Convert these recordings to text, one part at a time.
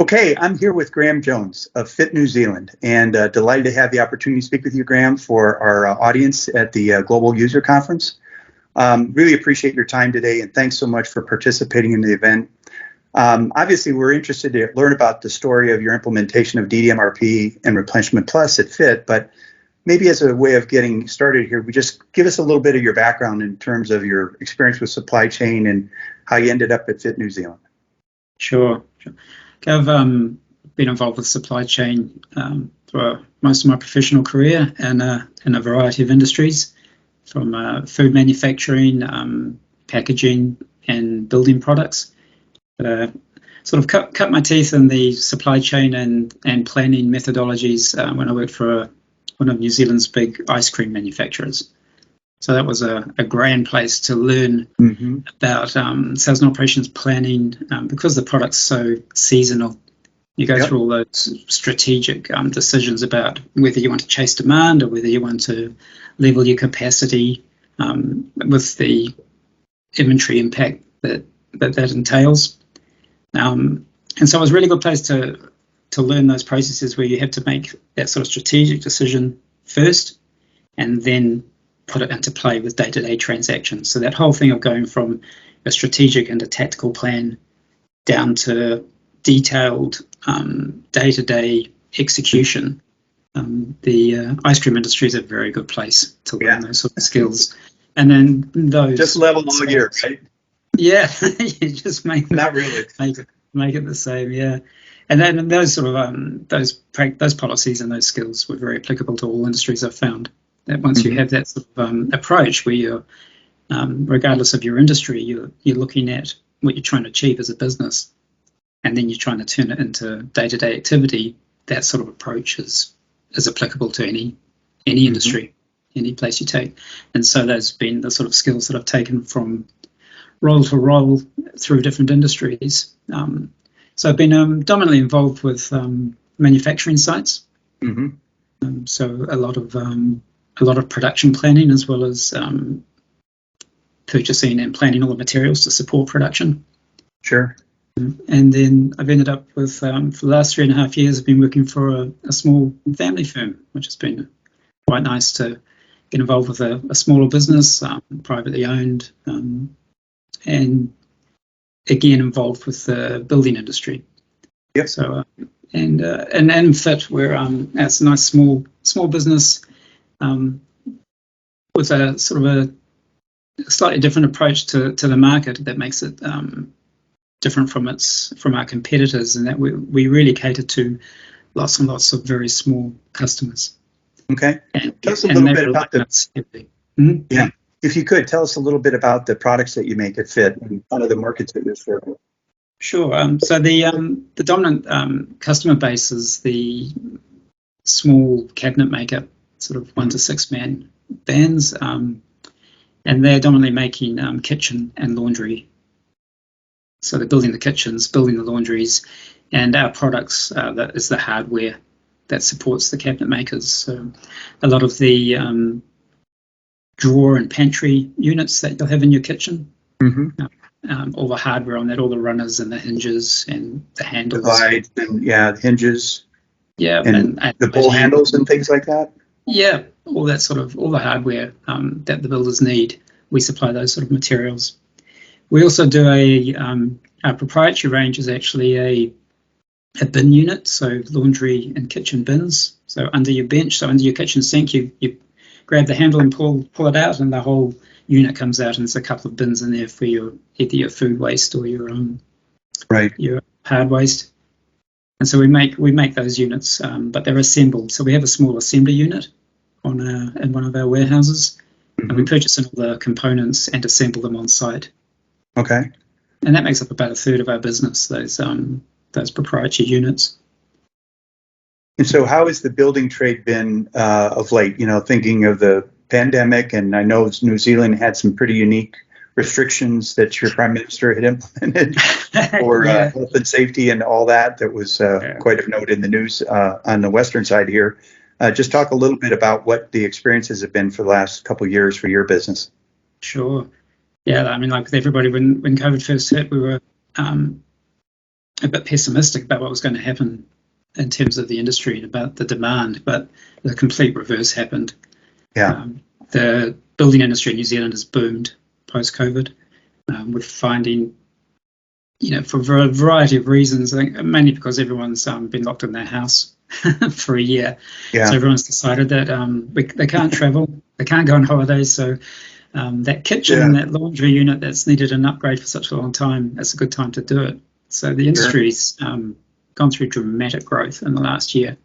Okay, I'm here with Graham Jones of Fit New Zealand, and delighted to have the opportunity to speak with you, Graham, for our audience at the Global User Conference. Really appreciate your time today, and thanks so much for participating in the event. Obviously, we're interested to learn about the story of your implementation of DDMRP and Replenishment Plus at Fit, but maybe as a way of getting started here, we just give us a little bit of your background in terms of your experience with supply chain and how you ended up at Fit New Zealand. Sure. I've been involved with supply chain through most of my professional career and in a variety of industries, from food manufacturing, packaging, and building products. Sort of cut my teeth in the supply chain and planning methodologies when I worked for one of New Zealand's big ice cream manufacturers. So that was a grand place to learn about sales and operations planning, because the product's so seasonal. You go through all those strategic decisions about whether you want to chase demand or whether you want to level your capacity with the inventory impact that entails. And so it was a really good place to learn those processes where you have to make that sort of strategic decision first and then put it into play with day-to-day transactions. So that whole thing of going from a strategic and a tactical plan down to detailed day-to-day execution. The ice cream industry is a very good place to learn those sort of skills. And then those just level all year, right? Yeah, you just make not really make it the same. Yeah, and then those sort of those policies and those skills were very applicable to all industries I've found. That once you have that sort of approach where you're, regardless of your industry, you're looking at what you're trying to achieve as a business, and then you're trying to turn it into day-to-day activity. That sort of approach is applicable to any industry, any place you take. And so those have been the sort of skills that I've taken from role to role through different industries. So I've been dominantly involved with manufacturing sites. So a lot of production planning, as well as purchasing and planning all the materials to support production. Sure. And then I've ended up with, for the last 3.5 years, I've been working for a small family firm, which has been quite nice to get involved with a smaller business, privately owned, and again involved with the building industry. Yep. So and Fit, where it's a nice small business with a sort of a slightly different approach to the market that makes it different from our competitors, and that we really cater to lots and lots of very small customers. Okay. Tell us a little bit about Yeah. If you could, tell us a little bit about the products that you make at Fit and kind of the markets that you're serving. Sure. So the dominant customer base is the small cabinet maker, sort of 1 to 6 man bands, and they're dominantly making kitchen and laundry. So they're building the kitchens, building the laundries, and our products, that is the hardware that supports the cabinet makers. So a lot of the drawer and pantry units that you'll have in your kitchen, all the hardware on that, all the runners and the hinges and the handles. The hinges. Yeah, and the pull handles and things like that. Yeah, all the hardware that the builders need. We supply those sort of materials. We also do our proprietary range is actually a bin unit, so laundry and kitchen bins. So under your bench, so under your kitchen sink, you grab the handle and pull it out, and the whole unit comes out, and there's a couple of bins in there for either your food waste or your hard waste. And so we make those units, but they're assembled. So we have a small assembly unit in one of our warehouses, and we purchase all the components and assemble them on site. Okay. And that makes up about 1/3 of our business, those proprietary units. And so how has the building trade been of late? Thinking of the pandemic, and I know New Zealand had some pretty unique restrictions that your Prime Minister had implemented for health and safety and all that. That was quite of note in the news on the western side here. Just talk a little bit about what the experiences have been for the last couple of years for your business. Sure. Yeah, I mean, like with everybody, when COVID first hit, we were a bit pessimistic about what was going to happen in terms of the industry and about the demand, but the complete reverse happened. Yeah. The building industry in New Zealand has boomed post-COVID. We're finding, for a variety of reasons, I think mainly because everyone's been locked in their house for a year. Yeah. So everyone's decided that they can't travel, they can't go on holidays. So that kitchen, that laundry unit that's needed an upgrade for such a long time, it's a good time to do it. So the industry's gone through dramatic growth in the last year,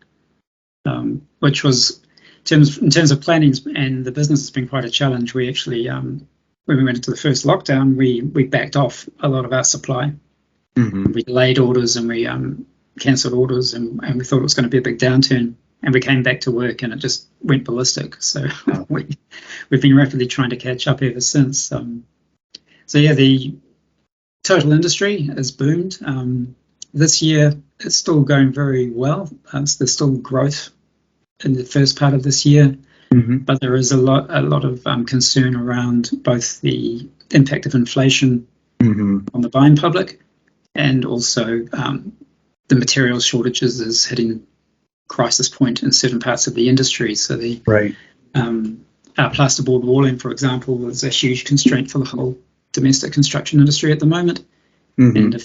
which was, in terms of planning and the business, has been quite a challenge. We actually, when we went into the first lockdown, we backed off a lot of our supply. Mm-hmm. We delayed orders and we cancelled orders, and we thought it was going to be a big downturn. And we came back to work, and it just went ballistic. So we've been rapidly trying to catch up ever since. The total industry has boomed. This year, it's still going very well. There's still growth in the first part of this year, but there is a lot of concern around both the impact of inflation on the buying public, and also the material shortages is hitting crisis point in certain parts of the industry. So our plasterboard walling, for example, is a huge constraint for the whole domestic construction industry at the moment. And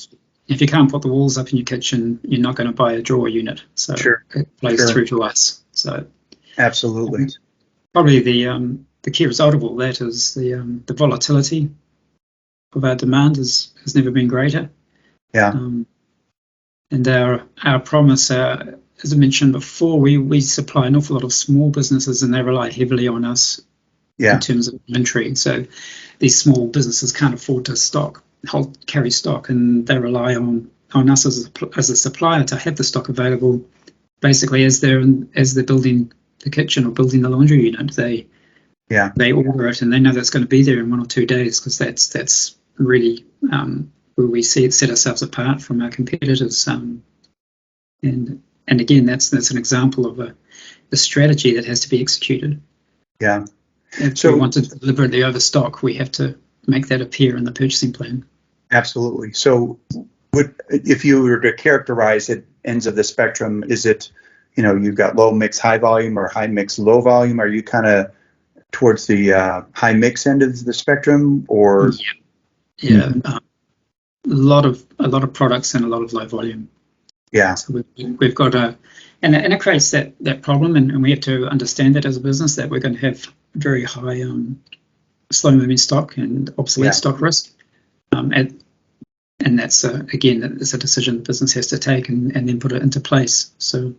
if you can't put the walls up in your kitchen, you're not going to buy a drawer unit. So it flows through to us. So absolutely, probably the key result of all that is the volatility of our demand has never been greater. And our promise, as I mentioned before, we supply an awful lot of small businesses, and they rely heavily on us in terms of inventory. So these small businesses can't afford to carry stock, and they rely on us as a supplier to have the stock available. Basically, as they're building the kitchen or building the laundry unit, they order it, and they know that's going to be there in 1 or 2 days, because that's really where we see it set ourselves apart from our competitors. And again, that's an example of a strategy that has to be executed. If we want to deliberately overstock, we have to make that appear in the purchasing plan. Absolutely. So if you were to characterize it, ends of the spectrum, is it, you've got low mix, high volume, or high mix, low volume? Are you kind of towards the high mix end of the spectrum, or? A lot of products and a lot of low volume. So we've got and it creates that problem, and we have to understand that as a business, that we're going to have very high slow moving stock and obsolete stock risk. And that's again, it's a decision the business has to take and then put it into place. And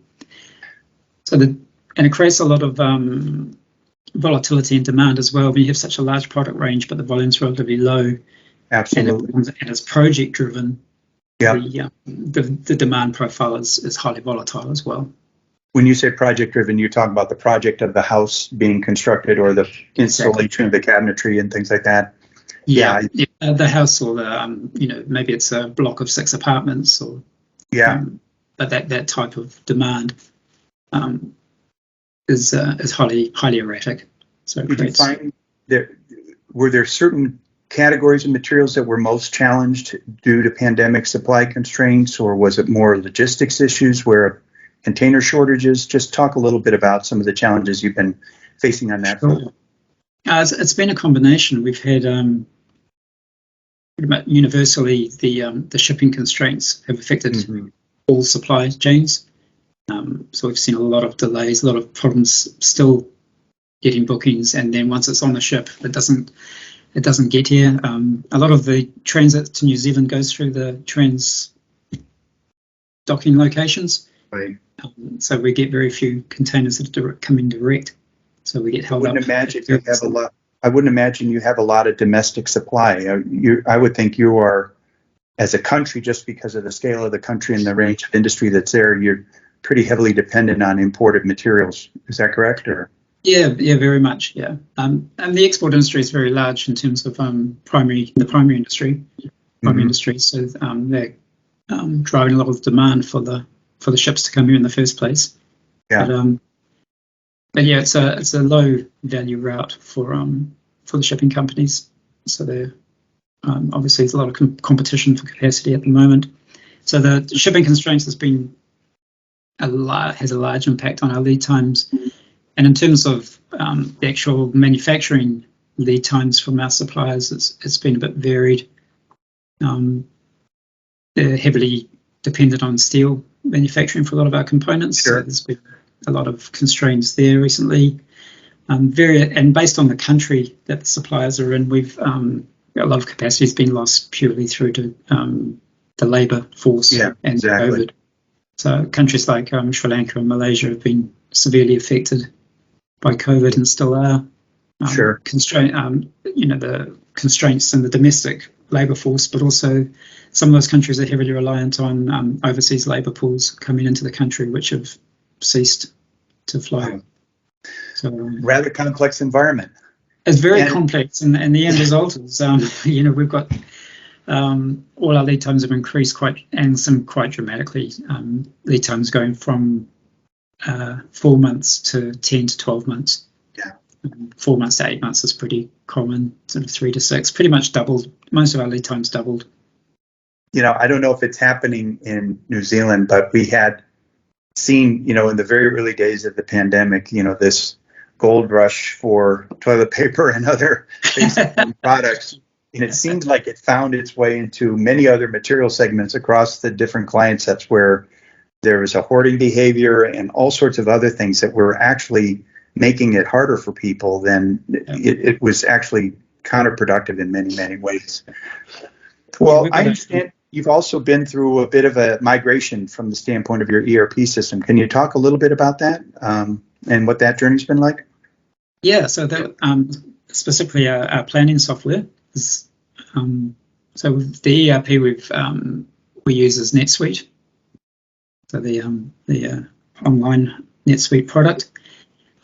it creates a lot of volatility in demand as well. When you have such a large product range, but the volume's relatively low. Absolutely. And it's project driven. The demand profile is highly volatile as well. When you say project driven, you're talking about the project of the house being constructed, or the installation of the cabinetry and things like that. The house, or maybe it's a block of 6 apartments, or but that type of demand is highly erratic. So did you find were there certain categories of materials that were most challenged due to pandemic supply constraints, or was it more logistics issues where container shortages? Just talk a little bit about some of the challenges you've been facing on that front. It's been a combination. We've had pretty much universally the shipping constraints have affected all supply chains. So we've seen a lot of delays, a lot of problems still getting bookings, and then once it's on the ship, it doesn't get here. A lot of the transit to New Zealand goes through the trans docking locations. So we get very few containers that come in direct. So we get held up. I wouldn't imagine you have a lot of domestic supply. I would think you are, as a country, just because of the scale of the country and the range of industry that's there, you're pretty heavily dependent on imported materials. Is that correct? Or? Yeah, very much. Yeah, and the export industry is very large in terms of the primary industry. So they're driving a lot of demand for the ships to come here in the first place. But it's a low value route for the shipping companies. So there obviously there's a lot of competition for capacity at the moment. So the shipping constraints has a large impact on our lead times. And in terms of the actual manufacturing lead times from our suppliers, it's been a bit varied. They're heavily dependent on steel manufacturing for a lot of our components. Sure. So there's been a lot of constraints there recently. And based on the country that the suppliers are in, we've a lot of capacity has been lost purely through to the labour force and exactly. COVID. So countries like Sri Lanka and Malaysia have been severely affected by COVID and still are. Sure. The constraints in the domestic labour force, but also some of those countries are heavily reliant on overseas labour pools coming into the country, which have ceased to flow. Wow. So rather complex environment. It's very complex, and the end result is, we've got all our lead times have increased quite dramatically. Lead times going from 4 months to 10 to 12 months. Yeah. 4 months to 8 months is pretty common. Sort of 3 to 6, pretty much doubled. Most of our lead times doubled. I don't know if it's happening in New Zealand, but we had seen, in the very early days of the pandemic, this gold rush for toilet paper and other basic products. And it seemed like it found its way into many other material segments across the different client sets where there was a hoarding behavior and all sorts of other things that were actually making it harder for people than it was actually counterproductive in many, many ways. Well, I understand you've also been through a bit of a migration from the standpoint of your ERP system. Can you talk a little bit about that and what that journey's been like? Yeah, so that specifically our planning software is so with the ERP we use is NetSuite, so the online NetSuite product,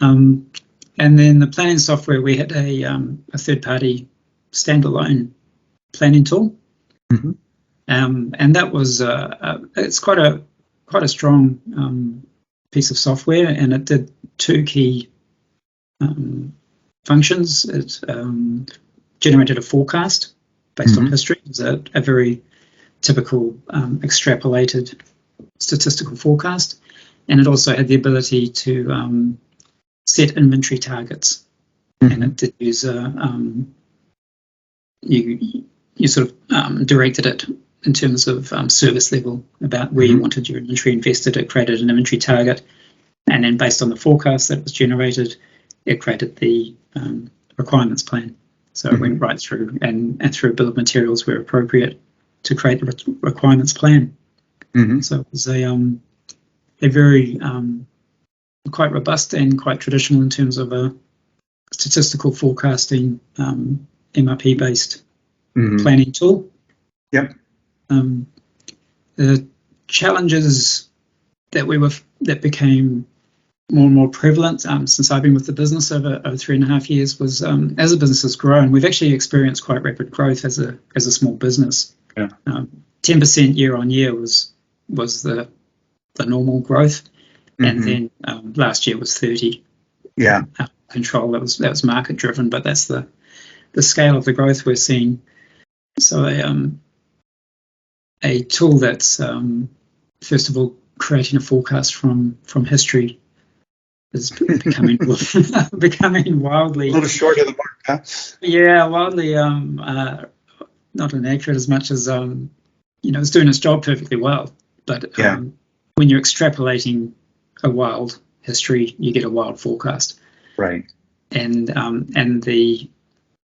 and then the planning software we had a third-party standalone planning tool, and that was it's quite a strong piece of software, and it did two key functions. It generated a forecast based on history. It was a very typical extrapolated statistical forecast, and it also had the ability to set inventory targets. And it did use you sort of directed it in terms of service level about where you wanted your inventory invested. It created an inventory target, and then based on the forecast that was generated, it created the requirements plan. So it went right through and through a bill of materials where appropriate to create the requirements plan. So it was a very quite robust and quite traditional in terms of a statistical forecasting MRP-based planning tool. Yep. The challenges that became more and more prevalent since I've been with the business over 3.5 years was as the business has grown, we've actually experienced quite rapid growth as a small business. 10% year on year was the normal growth, and then last year was 30. Control that was market driven, but that's the scale of the growth we're seeing. So a tool that's first of all creating a forecast from history is becoming wildly a little short of the mark, huh? Yeah, wildly not inaccurate as much as it's doing its job perfectly well. But when you're extrapolating a wild history, you get a wild forecast. Right. And the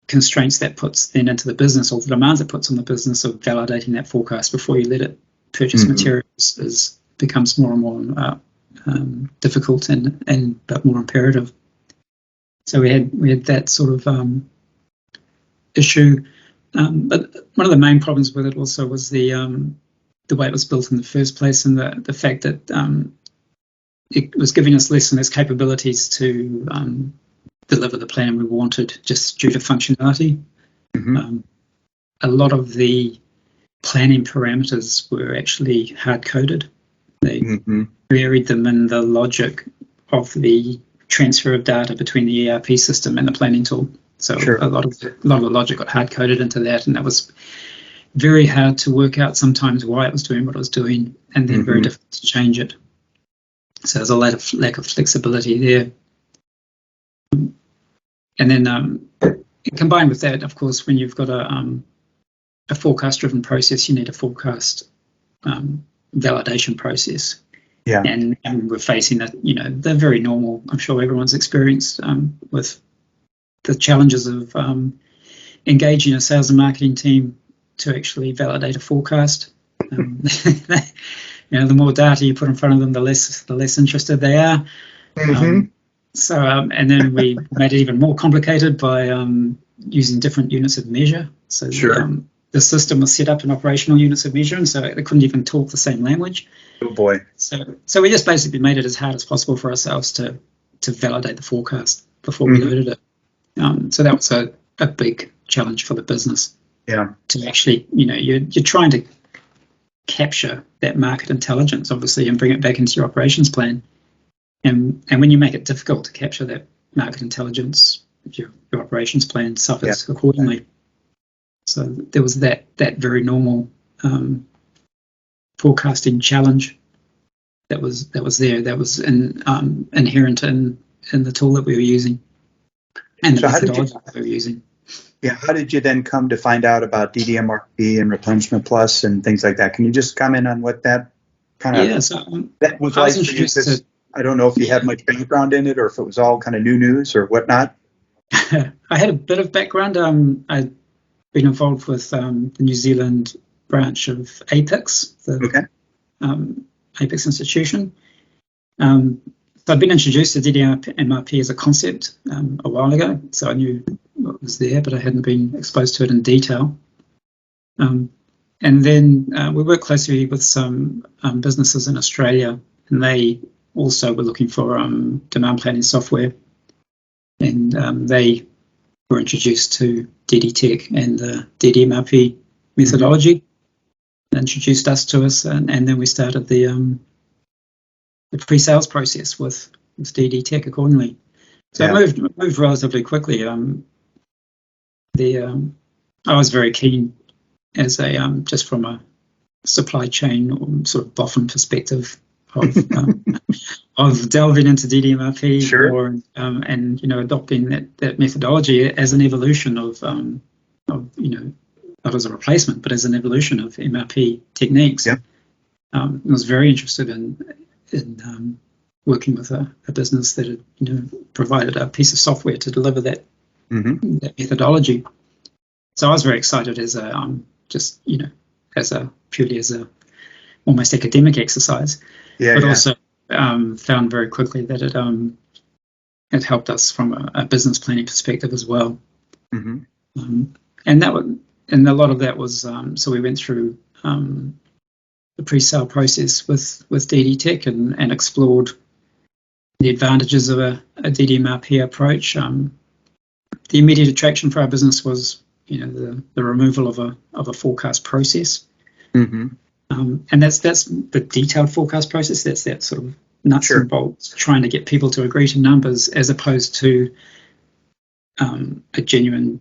constraints that puts then into the business, or the demands it puts on the business of validating that forecast before you let it purchase materials becomes more and more difficult but more imperative. So we had that sort of issue. But one of the main problems with it also was the way it was built in the first place, and the fact that it was giving us less and less capabilities to deliver the plan we wanted, just due to functionality. A lot of the planning parameters were actually hard-coded. They buried them in the logic of the transfer of data between the ERP system and the planning tool. So a lot of the logic got hard-coded into that, and that was very hard to work out sometimes why it was doing what it was doing, and then very difficult to change it. So there's a lack of flexibility there. And then combined with that, of course, when you've got a forecast-driven process, you need a forecast validation process. Yeah. And we're facing that, the very normal, I'm sure everyone's experienced with the challenges of engaging a sales and marketing team to actually validate a forecast. The more data you put in front of them, the less interested they are. And then we made it even more complicated by using different units of measure. So the system was set up in operational units of measure, and so they couldn't even talk the same language. Oh boy! So we just basically made it as hard as possible for ourselves to validate the forecast before we loaded it. So that was a big challenge for the business. Yeah. To actually, you're trying to capture that market intelligence, obviously, and bring it back into your operations plan. And when you make it difficult to capture that market intelligence, your operations plan suffers accordingly. So there was that very normal forecasting challenge that was there. That was inherent in the tool that we were using and the methodology that we were using. Yeah, how did you then come to find out about DDMRP and Replenishment Plus and things like that? Can you just comment on what that kind of that was like for you? I don't know if you had much background in it or if it was all kind of new news or whatnot. I had a bit of background. I'd been involved with the New Zealand branch of APEX, the APEX institution. So I'd been introduced to DDMRP as a concept a while ago, so I knew what was there, but I hadn't been exposed to it in detail. And then we worked closely with some businesses in Australia, and they also were looking for demand planning software, and they were introduced to DD Tech and the DDMRP methodology, introduced us to us, and then we started the pre-sales process with DD Tech accordingly. So it moved relatively quickly. I was very keen as a just from a supply chain or sort of boffin perspective of delving into DDMRP more and adopting that methodology as an evolution of not as a replacement but as an evolution of MRP techniques. I was very interested in working with a business that had provided a piece of software to deliver that methodology. So I was very excited as a purely as a almost academic exercise, but also found very quickly that it helped us from a business planning perspective as well. And a lot of that was so we went through the pre-sale process with DD Tech and explored the advantages of a DDMRP approach. The immediate attraction for our business was the removal of a forecast process. And that's the detailed forecast process. That's that sort of nuts and bolts, trying to get people to agree to numbers, as opposed to a genuine,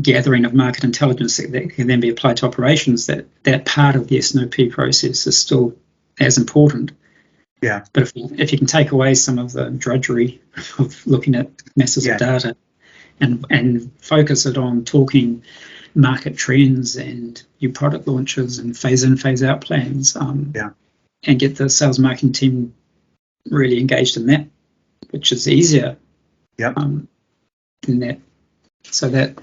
gathering of market intelligence that can then be applied to operations. That part of the S&OP process is still as important. But if you can take away some of the drudgery of looking at masses of data and focus it on talking market trends and new product launches and phase in, phase out plans, and get the sales marketing team really engaged in that, which is easier in that. So that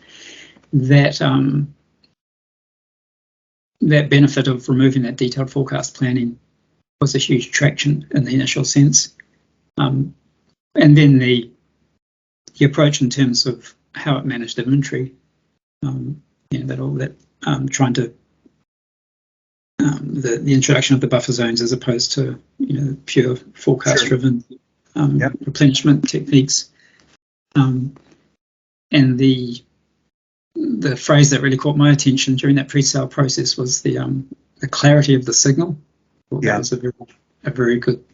benefit of removing that detailed forecast planning was a huge attraction in the initial sense. And then the approach in terms of how it managed inventory, trying to the introduction of the buffer zones as opposed to pure forecast-driven replenishment techniques, and the phrase that really caught my attention during that pre-sale process was the clarity of the signal. That was a very good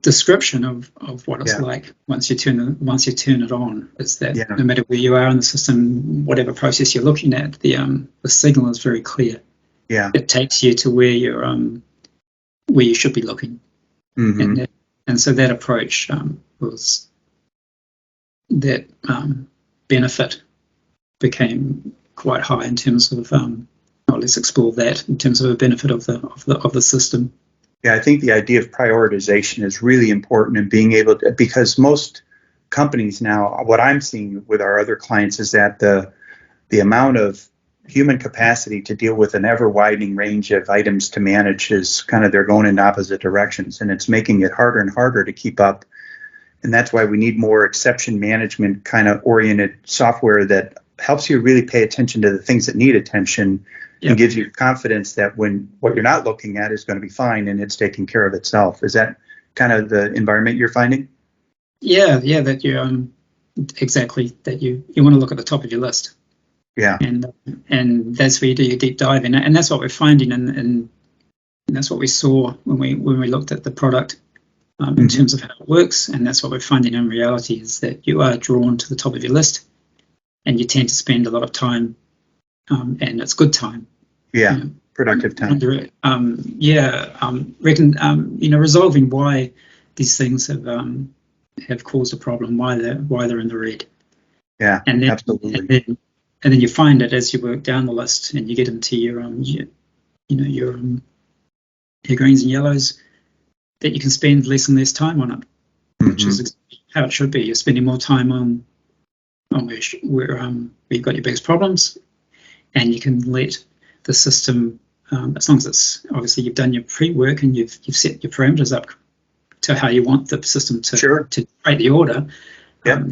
description of what it's Yeah. like once you turn it on. Is that Yeah. no matter where you are in the system, whatever process you're looking at, the signal is very clear. Yeah. It takes you to where you should be looking. Mm-hmm. And so that approach was that benefit became quite high in terms of let's explore that in terms of a benefit of the system. Yeah, I think the idea of prioritization is really important in being able to, because most companies now, what I'm seeing with our other clients is that the amount of human capacity to deal with an ever widening range of items to manage is kind of, they're going in opposite directions, and it's making it harder and harder to keep up. And that's why we need more exception management kind of oriented software that helps you really pay attention to the things that need attention. Yep. And gives you confidence that when what you're not looking at is going to be fine and it's taking care of itself. Is that kind of the environment you're finding? Yeah, that you exactly, that you want to look at the top of your list. Yeah, and that's where you do your deep dive in, and that's what we're finding, and that's what we saw when we looked at the product in terms of how it works, and that's what we're finding in reality is that you are drawn to the top of your list, and you tend to spend a lot of time. And it's good time. Yeah, productive time. Resolving why these things have caused a problem, why they're in the red. Yeah, and then, absolutely. And then you find it as you work down the list, and you get into your greens and yellows, that you can spend less and less time on it, which is how it should be. You're spending more time on where you've got your biggest problems. And you can let the system, as long as it's obviously you've done your pre-work and you've set your parameters up to how you want the system to create the order. Yep.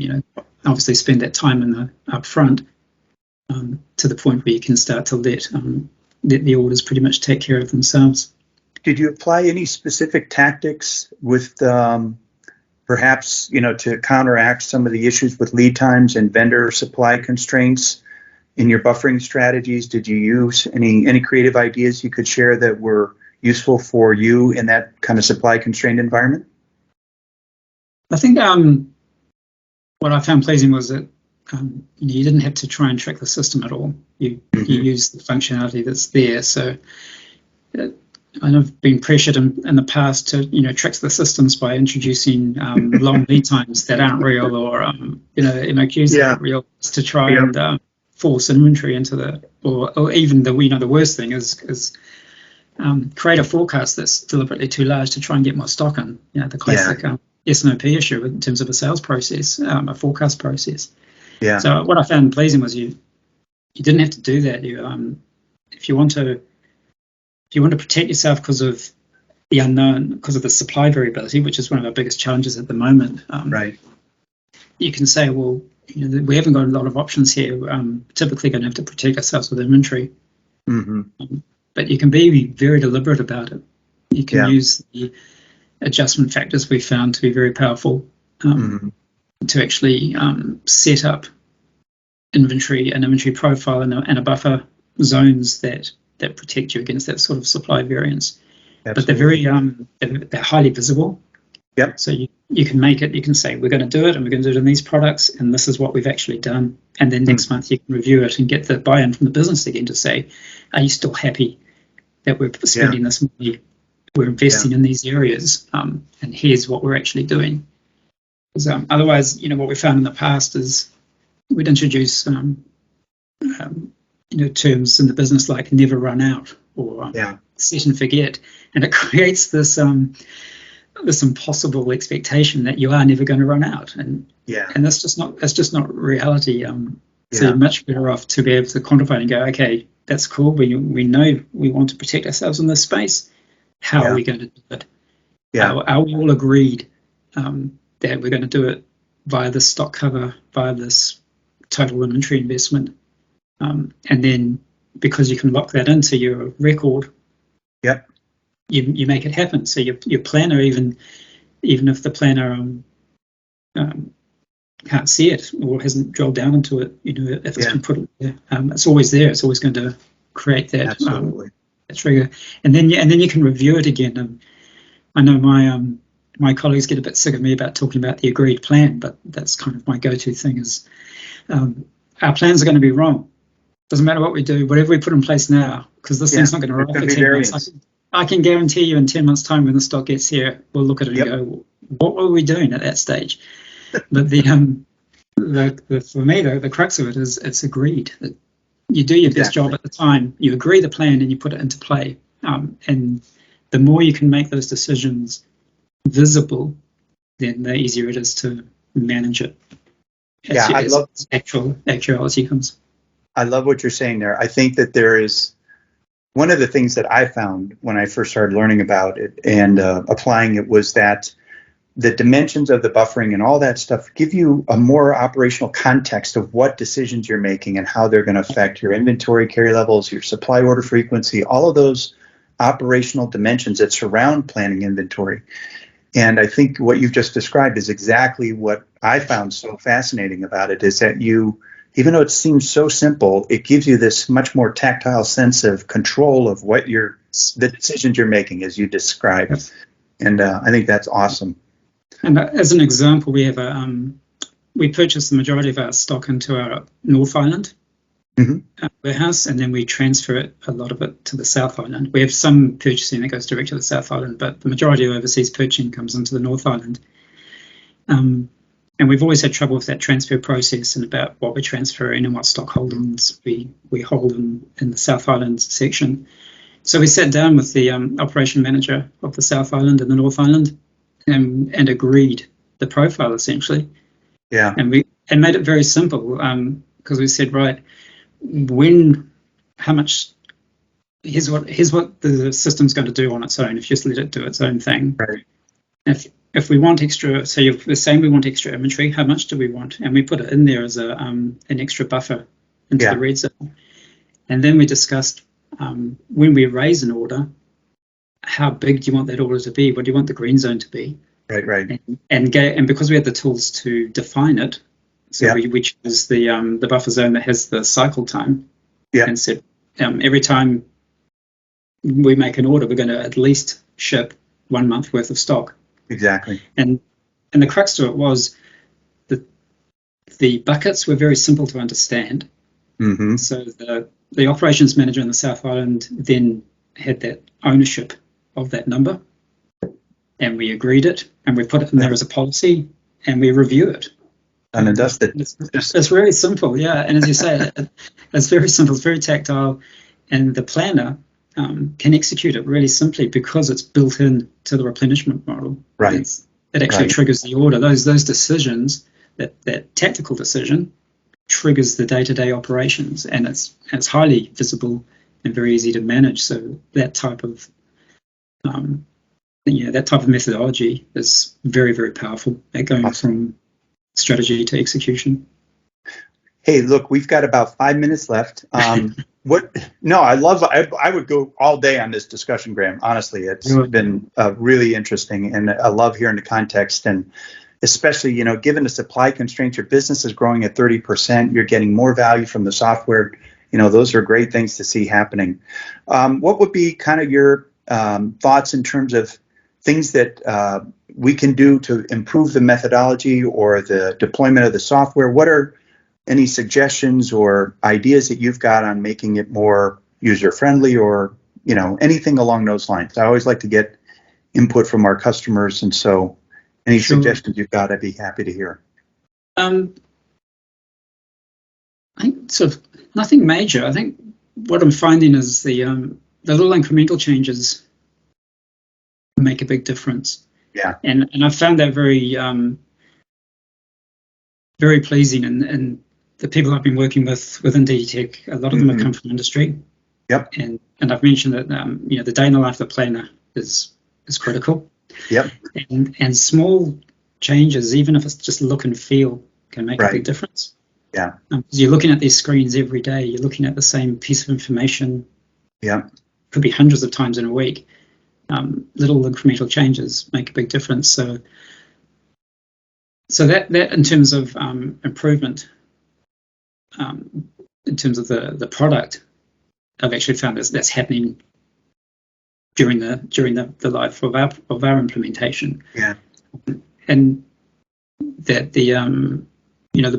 Obviously spend that time up front to the point where you can start to let the orders pretty much take care of themselves. Did you apply any specific tactics with perhaps to counteract some of the issues with lead times and vendor supply constraints? In your buffering strategies, did you use any creative ideas you could share that were useful for you in that kind of supply constrained environment? I think what I found pleasing was that you didn't have to try and trick the system at all. You used the functionality that's there. So I've been pressured in the past to trick the systems by introducing long lead times that aren't real, or MOQs that aren't real, to try and force inventory into or even the worst thing is create a forecast that's deliberately too large to try and get more stock in. The classic S&OP issue in terms of a sales process, a forecast process. Yeah. So what I found pleasing was you didn't have to do that. If you want to protect yourself because of the unknown, because of the supply variability, which is one of our biggest challenges at the moment. Right. You can say, well, we haven't got a lot of options here. We're typically going to have to protect ourselves with inventory. But you can be very deliberate about it. You can use the adjustment factors we found to be very powerful to actually set up an inventory profile and a buffer zones that protect you against that sort of supply variance. Absolutely. But they're very they're highly visible. Yep. So you can make it. You can say we're going to do it, and we're going to do it in these products, and this is what we've actually done. And then next month you can review it and get the buy-in from the business again to say, are you still happy that we're spending this money? We're investing in these areas, and here's what we're actually doing. Because otherwise, what we found in the past is we'd introduce terms in the business like never run out or set and forget, and it creates this impossible expectation that you are never going to run out, and that's just not reality. So you're much better off to be able to quantify and go, okay, that's cool. We know we want to protect ourselves in this space. How are we going to do it? Are we all agreed that we're going to do it via this stock cover, via this total inventory investment? And then because you can lock that into your record, you make it happen. So your planner, even if the planner can't see it or hasn't drilled down into it, if it's been put there, it's always there. It's always going to create that trigger, and then you can review it again. I know my colleagues get a bit sick of me about talking about the agreed plan, but that's kind of my go-to thing is our plans are going to be wrong. Doesn't matter what we do, whatever we put in place now, because this thing's not going to arrive for 10 months. I can guarantee you in 10 months' time when the stock gets here, we'll look at it and go, what were we doing at that stage? But for me, the crux of it is it's agreed. You do your best job at the time, you agree the plan and you put it into play. And the more you can make those decisions visible, then the easier it is to manage it. Actuality comes. I love what you're saying there. I think that there is one of the things that I found when I first started learning about it and applying it was that the dimensions of the buffering and all that stuff give you a more operational context of what decisions you're making and how they're going to affect your inventory carry levels, your supply order frequency, all of those operational dimensions that surround planning inventory. And I think what you've just described is exactly what I found so fascinating about it, is that even though it seems so simple, it gives you this much more tactile sense of control of the decisions you're making, as you described. Yes. And I think that's awesome. And as an example, we have we purchase the majority of our stock into our North Island warehouse, and then we transfer a lot of it to the South Island. We have some purchasing that goes direct to the South Island, but the majority of overseas purchasing comes into the North Island. And we've always had trouble with that transfer process and about what we're transferring and what stock holdings we hold in the South Island section. So we sat down with the operation manager of the South Island and the North Island and agreed the profile essentially. Yeah. And made it very simple because we said, right, how much, here's what the system's going to do on its own if you just let it do its own thing. Right. If we want extra, so you're saying we want extra inventory, how much do we want? And we put it in there as an extra buffer into the red zone. And then we discussed when we raise an order, how big do you want that order to be? What do you want the green zone to be? Right. And because we had the tools to define it, so we chose the buffer zone that has the cycle time. Yeah. And said every time we make an order, we're going to at least ship 1 month worth of stock. Exactly. And the crux to it was that the buckets were very simple to understand. Mm-hmm. So the operations manager in the South Island then had that ownership of that number, and we agreed it, and we put it in there as a policy, and we review it. And that's it. It's really simple, yeah. And as you say, it's very simple, it's very tactile, and the planner can execute it really simply because it's built in to the replenishment model. Right. It actually triggers the order. Those decisions, that tactical decision, triggers the day-to-day operations, and it's highly visible and very easy to manage. So that type of methodology is very, very powerful at going from strategy to execution. Hey, look, we've got about 5 minutes left. I would go all day on this discussion, Graham. Honestly, it's been really interesting, and I love hearing the context, and especially, given the supply constraints, your business is growing at 30%, you're getting more value from the software. Those are great things to see happening. What would be kind of your thoughts in terms of things that we can do to improve the methodology or the deployment of the software? What are any suggestions or ideas that you've got on making it more user-friendly or, anything along those lines? I always like to get input from our customers, and so any suggestions you've got, I'd be happy to hear. I think sort of nothing major. I think what I'm finding is the little incremental changes make a big difference. Yeah. And I found that very very pleasing, and the people I've been working with within DTech, a lot of them have come from industry. Yep. And I've mentioned that the day in the life of the planner is critical. Yep. And small changes, even if it's just look and feel, can make a big difference. Yeah. You're looking at these screens every day. You're looking at the same piece of information. Yeah. Could be hundreds of times in a week. Little incremental changes make a big difference. So that in terms of improvement, in terms of the product, I've actually found that's happening during the life of our implementation. Yeah. and that the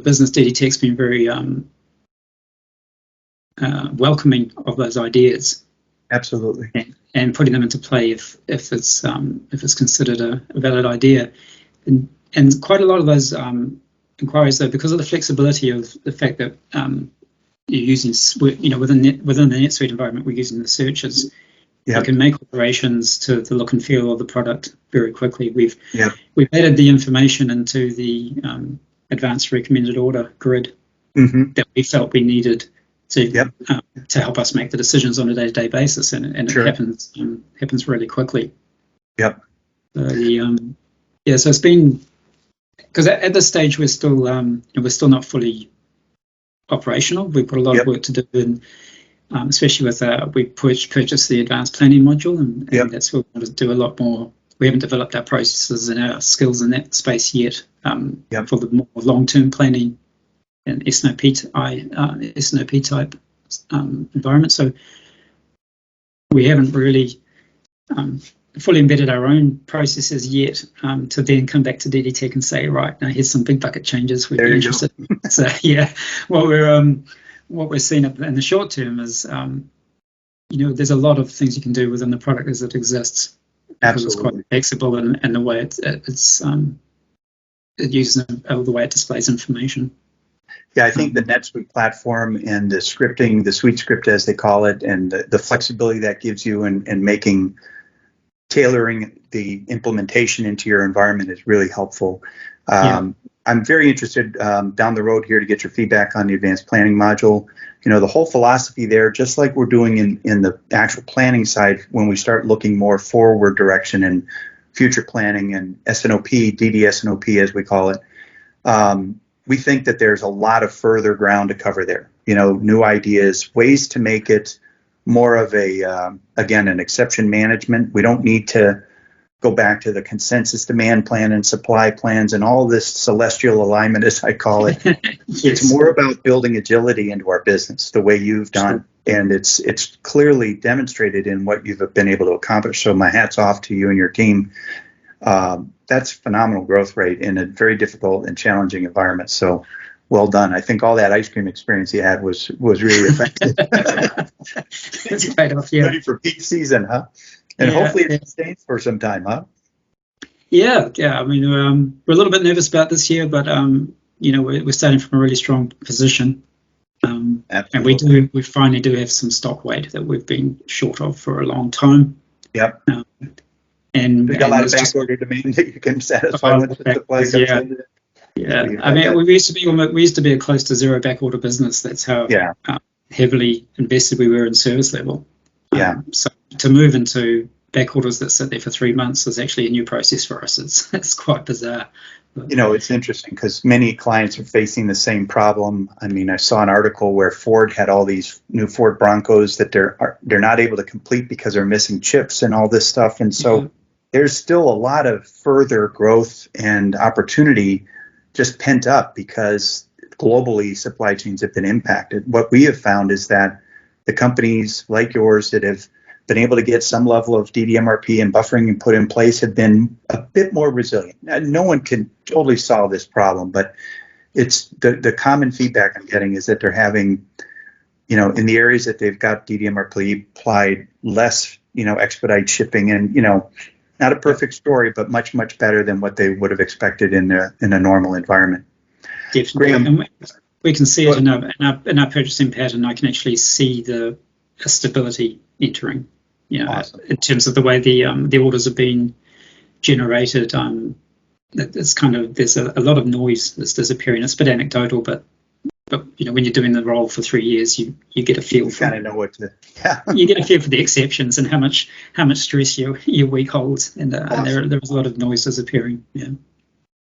business DD-Tech's been very welcoming of those ideas. Absolutely. And putting them into play if it's considered a valid idea, and quite a lot of those inquiries, though, because of the flexibility of the fact that you're using, within the NetSuite environment, we're using the searches. Yep. You can make alterations to the look and feel of the product very quickly. We've Yep. added the information into the advanced recommended order grid Mm-hmm. that we felt we needed to Yep. to help us make the decisions on a day-to-day basis, and Sure. it happens really quickly. Yep. So so it's been, because at this stage we're still not fully operational. We've got a lot Yep. of work to do, and especially with we purchased the advanced planning module, and Yep. that's what we want to do a lot more. We haven't developed our processes and our skills in that space yet Yep. for the more long-term planning and S&OP type environment. So we haven't really fully embedded our own processes yet to then come back to DD-Tech and say, right, now here's some big bucket changes we'd be interested in. So what we're seeing in the short term is there's a lot of things you can do within the product as it exists. Because Absolutely. it's quite flexible, and the way it uses the way it displays information. Yeah, I think the NetSuite platform and the scripting, the suite script as they call it, and the flexibility that gives you and tailoring the implementation into your environment is really helpful. I'm very interested down the road here to get your feedback on the advanced planning module. The whole philosophy there, just like we're doing in the actual planning side, when we start looking more forward direction and future planning and S&OP, DD-S&OP as we call it, we think that there's a lot of further ground to cover there. New ideas, ways to make it more of an exception management. We don't need to go back to the consensus demand plan and supply plans and all this celestial alignment, as I call it. Yes. It's more about building agility into our business the way you've done. Sure. And it's clearly demonstrated in what you've been able to accomplish. So my hat's off to you and your team. That's phenomenal growth rate in a very difficult and challenging environment. So well done. I think all that ice cream experience you had was really effective. It's paid off, yeah. Ready for peak season, huh? And hopefully it stays for some time, huh? Yeah. I mean, we're a little bit nervous about this year, but we're starting from a really strong position, and we finally do have some stock weight that we've been short of for a long time. Yep. And we've got a lot of back order demand that you can satisfy with the supply. Yeah. I mean, we used to be a close to zero back order business. That's how heavily invested we were in service level. So to move into back orders that sit there for 3 months is actually a new process for us. It's quite bizarre. But, it's interesting because many clients are facing the same problem. I mean, I saw an article where Ford had all these new Ford Broncos that they're not able to complete because they're missing chips and all this stuff. And so there's still a lot of further growth and opportunity just pent up because globally supply chains have been impacted. What we have found is that the companies like yours that have been able to get some level of DDMRP and buffering and put in place have been a bit more resilient. No one can totally solve this problem, but it's the common feedback I'm getting is that they're having, in the areas that they've got DDMRP applied, less, expedite shipping and, not a perfect story, but much, much better than what they would have expected in a normal environment. Definitely. We can see it in our purchasing pattern. I can actually see the stability entering. Awesome. In terms of the way the orders are being generated. It's kind of, there's a lot of noise that's disappearing. It's a bit anecdotal, but when you're doing the role for 3 years, you get a feel for. You kind of know what to. Yeah. You get a feel for the exceptions and how much stress your week holds, and there was a lot of noise disappearing. Yeah.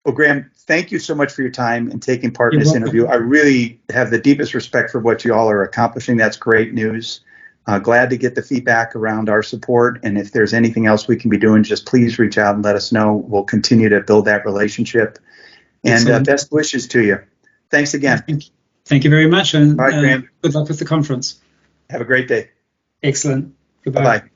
Well, Graham, thank you so much for your time and taking part in this welcome. interview. I really have the deepest respect for what you all are accomplishing. That's great news. Glad to get the feedback around our support. And if there's anything else we can be doing, just please reach out and let us know. We'll continue to build that relationship. And best wishes to you. Thanks again. Thank you very much. And all right, Graham. Good luck with the conference. Have a great day. Excellent. Goodbye. Bye-bye.